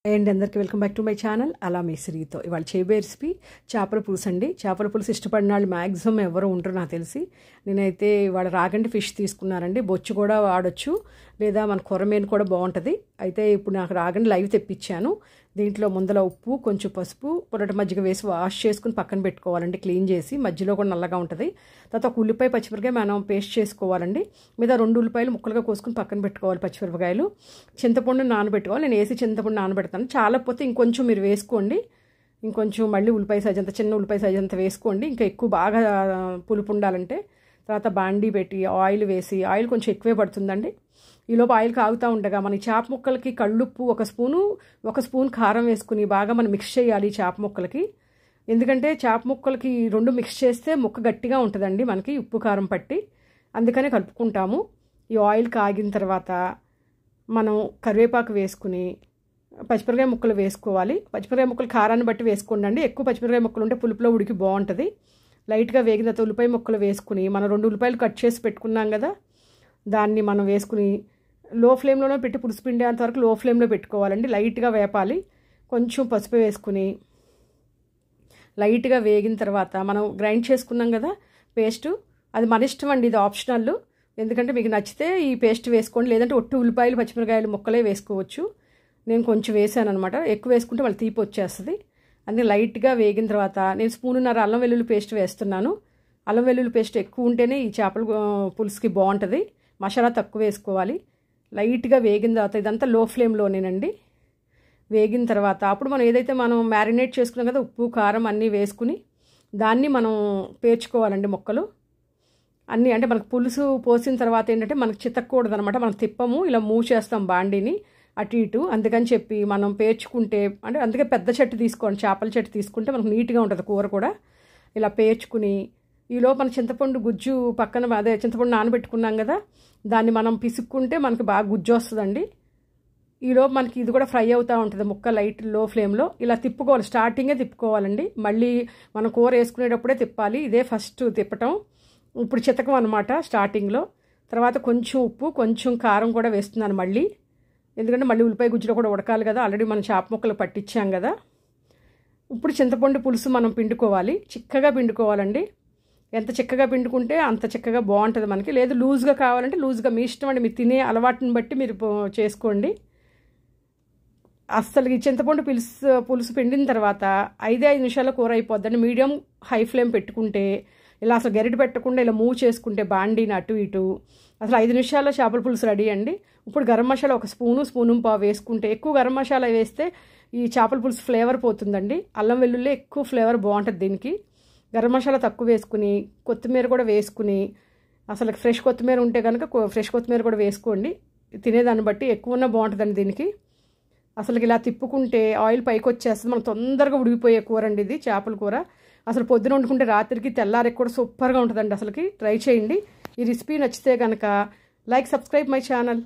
And అందరికీ welcome back to my channel అలా మీ శ్రీతో. ఇవాళ చేయబోయే రెసిపీ చేపల పులుసు అండి. చేపల పులుసు ఇష్టపడిన వాళ్ళు మ్యాక్సిమం ఎవరు ఉంటారు నాకు తెలిసి. నేనైతే ఇవాళ రాగండి ఫిష్ తీసుకున్నానండి. బొచ్చు కూడా వాడచ్చు, లేదా మన కొరమేను కూడా బాగుంటుంది. అయితే ఇప్పుడు నాకు రాగండి లైవ్ తెప్పించాను. దీంట్లో ముందల ఉప్పు, కొంచెం పసుపు, పొరటి మజ్జిగ వేసి వాష్ చేసుకుని పక్కన పెట్టుకోవాలండి. క్లీన్ చేసి మధ్యలో కూడా నల్లగా ఉంటుంది. తర్వాత ఒక ఉల్లిపాయ పచ్చిమిరపకాయ మనం పేస్ట్ చేసుకోవాలండి. మీద 2 ఉల్లిపాయలు ముక్కలుగా కోసుకుని పక్కన పెట్టుకోవాలి. పచ్చిమిరపకాయలు, చింతపండు నానబెట్టుకోవాలి. నేను వేసి చింతపండు నానబెడతాను. చాలా పోతే ఇంకొంచెం మీరు వేసుకోండి. ఇంకొంచెం మళ్ళీ ఉల్లిపాయ సైజ్ అంత, చిన్న ఉల్లిపాయ సైజ్ అంత వేసుకోండి. ఇంకా ఎక్కువ బాగా పులుపు ఉండాలంటే. తర్వాత బాండీ పెట్టి ఆయిల్ వేసి, ఆయిల్ కొంచెం ఎక్కువే పడుతుందండి. ఈలోపు ఆయిల్ కాగుతూ ఉండగా మన చేప ముక్కలకి కళ్ళుప్పు 1 స్పూన్ కారం వేసుకుని బాగా మనం మిక్స్ చేయాలి చేప ముక్కలకి. ఎందుకంటే చేప ముక్కలకి 2 మిక్స్ చేస్తే ముక్క గట్టిగా ఉంటుందండి మనకి, ఉప్పు కారం పట్టి. అందుకనే కలుపుకుంటాము. ఈ ఆయిల్ కాగిన తర్వాత మనం కరివేపాకు వేసుకుని పచ్చిమిరపకాయ ముక్కలు వేసుకోవాలి. పచ్చిమిరపకాయ ముక్కలు కారాన్ని బట్టి వేసుకోండి. ఎక్కువ పచ్చిమిరపకాయ ముక్కలు ఉంటే పులుపులో ఉడికి బాగుంటుంది. లైట్గా వేగిన తర్వాత ఉల్లిపాయ ముక్కలు వేసుకుని మనం 2 ఉల్లిపాయలు కట్ చేసి పెట్టుకున్నాం కదా, దాన్ని మనం వేసుకుని లో ఫ్లేమ్లోనే పెట్టి పులుసు పిండేంత వరకు లో ఫ్లేమ్లో పెట్టుకోవాలండి. లైట్గా వేపాలి. కొంచెం పసుపు వేసుకుని లైట్గా వేగిన తర్వాత మనం గ్రైండ్ చేసుకున్నాం కదా పేస్టు, అది మన ఇష్టం అండి, ఇది ఆప్షనల్. ఎందుకంటే మీకు నచ్చితే ఈ పేస్ట్ వేసుకోండి, లేదంటే ఒట్టి ఉల్లిపాయలు పచ్చిమిరకాయలు ముక్కలే వేసుకోవచ్చు. నేను కొంచెం వేసాను అనమాట. ఎక్కువ వేసుకుంటే మళ్ళీ తీపి వచ్చేస్తుంది. అందుకే లైట్గా వేగిన తర్వాత నేను 1.5 స్పూన్ అల్లం వెల్లుల్లి పేస్ట్ వేస్తున్నాను. అల్లం వెల్లుల్లి పేస్ట్ ఎక్కువ ఉంటేనే ఈ చేపల పులుసుకి బాగుంటుంది. మసాలా తక్కువ వేసుకోవాలి. లైట్గా వేగిన తర్వాత ఇదంతా లో ఫ్లేమ్లోనేనండి. వేగిన తర్వాత అప్పుడు మనం ఏదైతే మనం మ్యారినేట్ చేసుకున్నాం కదా, ఉప్పు కారం అన్నీ వేసుకుని దాన్ని మనం పేర్చుకోవాలండి ముక్కలు అన్నీ. అంటే మనకు పులుసు పోసిన తర్వాత ఏంటంటే మనకు చితక్కూడదు అనమాట. మనం తిప్పము, ఇలా మూవ్ చేస్తాం బాండీని అటు ఇటు. అందుకని చెప్పి మనం పేర్చుకుంటే, అంటే అందుకే పెద్ద చెట్టు తీసుకోండి, చేపల చెట్టు తీసుకుంటే మనకు నీట్గా ఉంటుంది కూర కూడా. ఇలా పేర్చుకుని ఈలోపు మన చింతపండు గుజ్జు పక్కన, అదే చింతపండు నానబెట్టుకున్నాం కదా, దాన్ని మనం పిసుక్కుంటే మనకి బాగా గుజ్జు వస్తుందండి. ఈలోపు మనకి ఇది కూడా ఫ్రై అవుతూ ఉంటుంది ముక్క లైట్ లో ఫ్లేమ్లో. ఇలా తిప్పుకోవాలి, స్టార్టింగే తిప్పుకోవాలండి. మళ్ళీ మనం కూర వేసుకునేటప్పుడే తిప్పాలి. ఇదే ఫస్ట్ తిప్పటం. ఇప్పుడు చితకం అనమాట స్టార్టింగ్లో. తర్వాత కొంచెం ఉప్పు, కొంచెం కారం కూడా వేస్తున్నాను మళ్ళీ. ఎందుకంటే మళ్ళీ ఉల్లిపాయ గుజ్జులో కూడా ఉడకాలి కదా, ఆల్రెడీ మనం చేప ముక్కలు పట్టించాం కదా. ఇప్పుడు చింతపండు పులుసు మనం పిండుకోవాలి. చిక్కగా పిండుకోవాలండి. ఎంత చిక్కగా పిండుకుంటే అంత చిక్కగా బాగుంటుంది మనకి. లేదు లూజ్గా కావాలంటే లూజ్గా, మీ ఇష్టం అండి. మీరు తినే అలవాటుని బట్టి మీరు చేసుకోండి. అస్సలు ఈ చింతపండు పులుసు పిండిన తర్వాత 5 నిమిషాల్లో కూర అయిపోద్దండి. మీడియం హై ఫ్లేమ్ పెట్టుకుంటే, ఇలా అసలు గరిటె పెట్టకుండా ఇలా మూవ్ చేసుకుంటే బాండీని అటు ఇటు, అసలు 5 నిమిషాల్లో చేపల పులుసు రెడీ అండి. ఇప్పుడు గరం మసాలా 1 స్పూను పావు వేసుకుంటే, ఎక్కువ గరం మసాలా వేస్తే ఈ చేపల పులుసు ఫ్లేవర్ పోతుందండి. అల్లం వెల్లుల్లి ఎక్కువ ఫ్లేవర్ బాగుంటుంది దీనికి. గరం మసాలా తక్కువ వేసుకుని, కొత్తిమీర కూడా వేసుకుని, అసలు ఫ్రెష్ కొత్తిమీర ఉంటే కనుక ఫ్రెష్ కొత్తిమీర కూడా వేసుకోండి. తినేదాన్ని బట్టి ఎక్కువ ఉన్నా బాగుంటుందండి దీనికి. అసలు ఇలా తిప్పుకుంటే ఆయిల్ పైకి వచ్చేస్తుంది. మనం తొందరగా ఉడికిపోయే కూర అండి ఇది, చేపల కూర. అసలు పొద్దున వండుకుంటే రాత్రికి తెల్లారికి కూడా సూపర్గా ఉంటుందండి. అసలుకి ట్రై చేయండి. ఈ రెసిపీ నచ్చితే కనుక లైక్, సబ్స్క్రైబ్ మై ఛానల్.